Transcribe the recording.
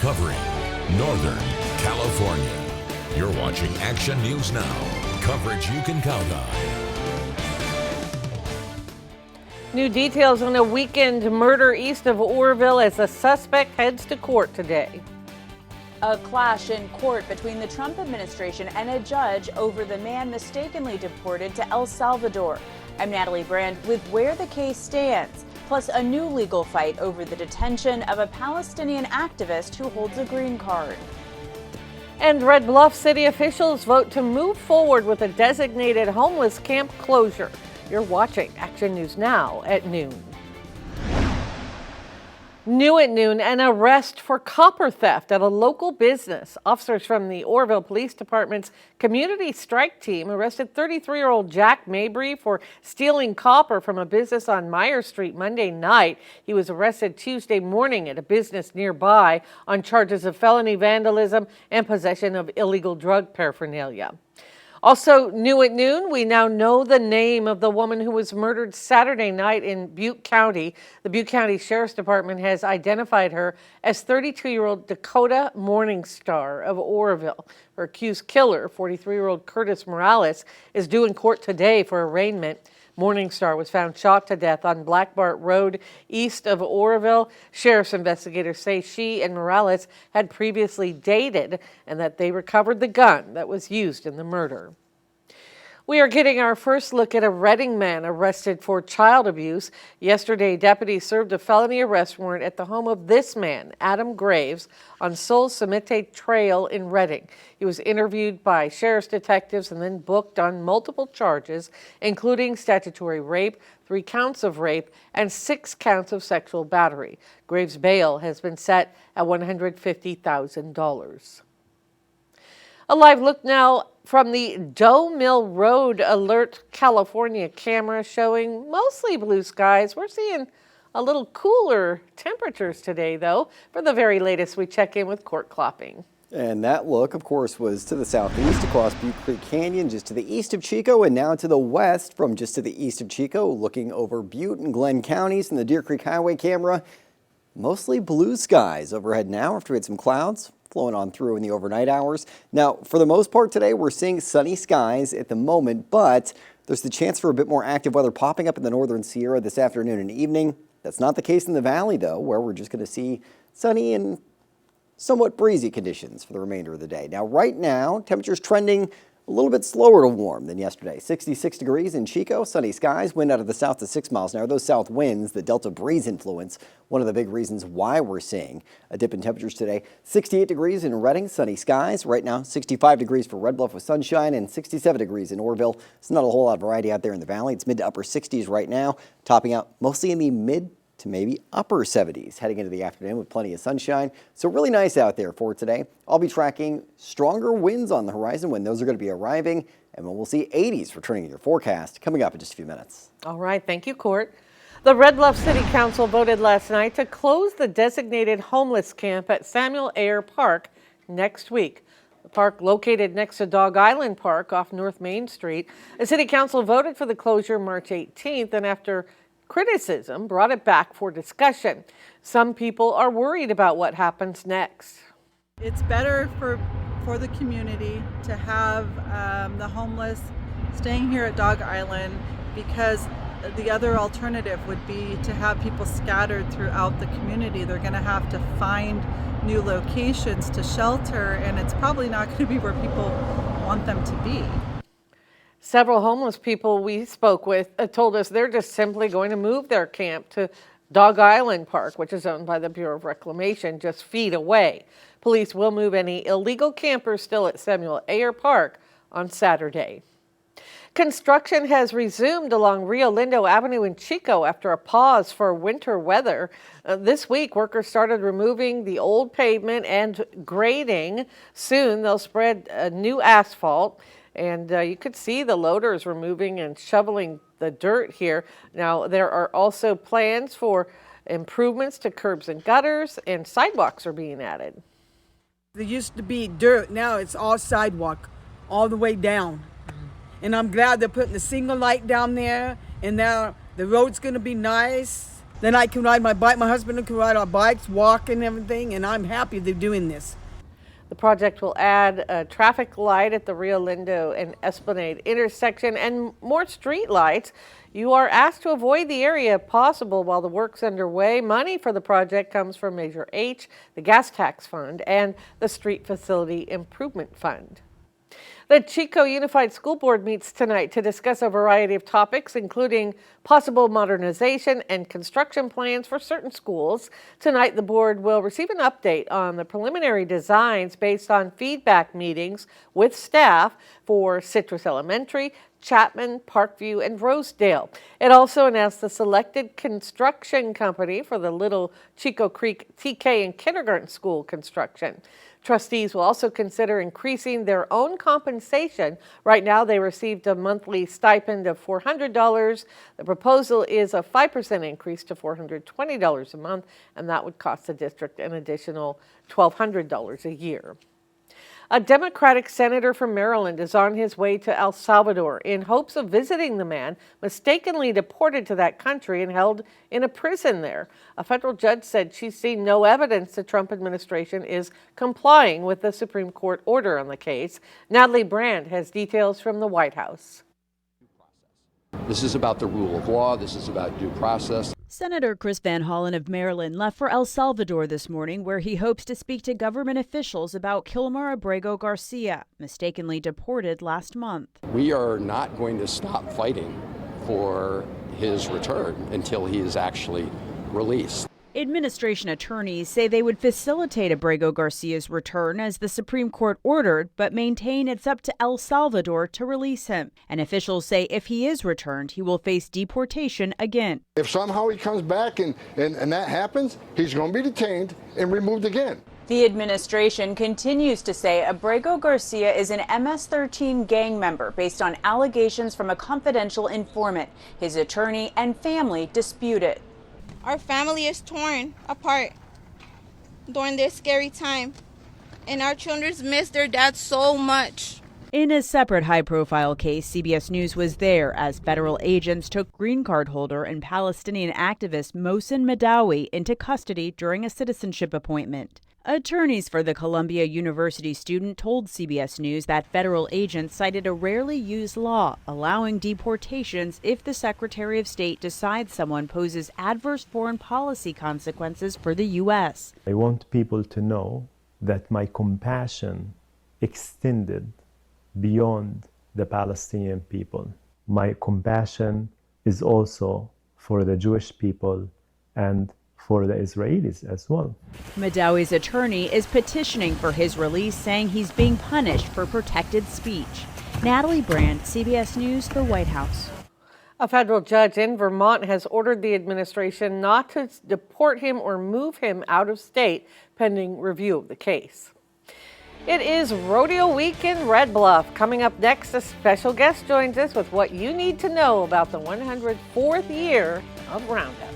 covering Northern California. You're watching Action News Now, coverage you can count on. New details on a weekend murder east of Oroville as a suspect heads to court today. A clash in court between the Trump administration and a judge over the man mistakenly deported to El Salvador. I'm Natalie Brand with where the case stands, plus a new legal fight over the detention of a Palestinian activist who holds a green card. And Red Bluff city officials vote to move forward with a designated homeless camp closure. You're watching Action News Now at noon. New at noon, an arrest for copper theft at a local business. Officers from the Oroville Police Department's Community Strike Team arrested 33-year-old Jack Mabry for stealing copper from a business on Meyer Street Monday night. He was arrested Tuesday morning at a business nearby on charges of felony vandalism and possession of illegal drug paraphernalia. Also new at noon, we now know the name of the woman who was murdered Saturday night in Butte County. The Butte County Sheriff's Department has identified her as 32-year-old Dakota Morningstar of Oroville. Her accused killer, 43-year-old Curtis Morales, is due in court today for arraignment. Morningstar was found shot to death on Black Bart Road east of Oroville. Sheriff's investigators say she and Morales had previously dated and that they recovered the gun that was used in the murder. We are getting our first look at a Redding man arrested for child abuse. Yesterday, deputies served a felony arrest warrant at the home of this man, Adam Graves, on Sol Semite Trail in Redding. He was interviewed by sheriff's detectives and then booked on multiple charges, including statutory rape, 3 counts of rape, and 6 counts of sexual battery. Graves' bail has been set at $150,000. A live look now from the Doe Mill Road Alert, California camera showing mostly blue skies. We're seeing a little cooler temperatures today, though. For the very latest, we check in with Court Klopping. And that look, of course, was to the southeast across Butte Creek Canyon, just to the east of Chico, and now to the west from just to the east of Chico, looking over Butte and Glenn counties and the Deer Creek Highway camera. Mostly blue skies overhead now after we had some clouds flowing on through in the overnight hours. Now, for the most part today, we're seeing sunny skies at the moment, but there's the chance for a bit more active weather popping up in the northern Sierra this afternoon and evening. That's not the case in the valley, though, where we're just going to see sunny and somewhat breezy conditions for the remainder of the day. Now, right now, temperatures trending a little bit slower to warm than yesterday. 66 degrees in Chico, sunny skies, wind out of the south to 6 miles an hour. Those south winds, the Delta breeze influence, one of the big reasons why we're seeing a dip in temperatures today. 68 degrees in Redding, sunny skies. Right now, 65 degrees for Red Bluff with sunshine and 67 degrees in Oroville. It's not a whole lot of variety out there in the valley. It's mid to upper 60s right now, topping out mostly in the mid to maybe upper 70s heading into the afternoon with plenty of sunshine. So really nice out there for today. I'll be tracking stronger winds on the horizon when those are going to be arriving, and we'll see 80s returning in your forecast coming up in just a few minutes. All right, thank you, Court. The Red Bluff City Council voted last night to close the designated homeless camp at Samuel Ayer Park next week. The park, located next to Dog Island Park off North Main Street. The City Council voted for the closure March 18th, and after criticism, brought it back for discussion. Some people are worried about what happens next. It's better for the community to have the homeless staying here at Dog Island, because the other alternative would be to have people scattered throughout the community. They're going to have to find new locations to shelter, and it's probably not going to be where people want them to be. Several homeless people we spoke with told us they're just simply going to move their camp to Dog Island Park, which is owned by the Bureau of Reclamation, just feet away. Police will move any illegal campers still at Samuel Ayer Park on Saturday. Construction has resumed along Rio Lindo Avenue in Chico after a pause for winter weather. This week, workers started removing the old pavement and grading. Soon, they'll spread new asphalt. And you could see the loaders removing and shoveling the dirt here. Now, there are also plans for improvements to curbs and gutters, and sidewalks are being added. There used to be dirt. Now it's all sidewalk all the way down. And I'm glad they're putting the single light down there. And now the road's going to be nice. Then I can ride my bike. My husband can ride our bikes, walk and everything, and I'm happy they're doing this. The project will add a traffic light at the Rio Lindo and Esplanade intersection and more street lights. You are asked to avoid the area if possible while the work's underway. Money for the project comes from Measure H, the Gas Tax Fund, and the Street Facility Improvement Fund. The Chico Unified School Board meets tonight to discuss a variety of topics, including possible modernization and construction plans for certain schools. Tonight, the board will receive an update on the preliminary designs based on feedback meetings with staff for Citrus Elementary, Chapman, Parkview, and Rosedale. It also announced the selected construction company for the Little Chico Creek TK and kindergarten school construction. Trustees will also consider increasing their own compensation. Right now, they received a monthly stipend of $400. The proposal is a 5% increase to $420 a month, and that would cost the district an additional $1,200 a year. A Democratic senator from Maryland is on his way to El Salvador in hopes of visiting the man mistakenly deported to that country and held in a prison there. A federal judge said she's seen no evidence the Trump administration is complying with the Supreme Court order on the case. Natalie Brand has details from the White House. This is about the rule of law. This is about due process. Senator Chris Van Hollen of Maryland left for El Salvador this morning, where he hopes to speak to government officials about Kilmer Abrego Garcia, mistakenly deported last month. We are not going to stop fighting for his return until he is actually released. Administration attorneys say they would facilitate Abrego Garcia's return as the Supreme Court ordered, but maintain it's up to El Salvador to release him. And officials say if he is returned, he will face deportation again. If somehow he comes back and that happens, he's going to be detained and removed again. The administration continues to say Abrego Garcia is an MS-13 gang member based on allegations from a confidential informant. His attorney and family dispute it. Our family is torn apart during this scary time, and our children miss their dad so much. In a separate high-profile case, CBS News was there as federal agents took green card holder and Palestinian activist Mohsen Madawi into custody during a citizenship appointment. Attorneys for the Columbia University student told CBS News that federal agents cited a rarely used law allowing deportations if the Secretary of State decides someone poses adverse foreign policy consequences for the U.S. I want people to know that my compassion extended beyond the Palestinian people. My compassion is also for the Jewish people and for the Israelis as well. Madawi's attorney is petitioning for his release, saying he's being punished for protected speech. Natalie Brand, CBS News, the White House. A federal judge in Vermont has ordered the administration not to deport him or move him out of state pending review of the case. It is Rodeo Week in Red Bluff. Coming up next, a special guest joins us with what you need to know about the 104th year of Roundup.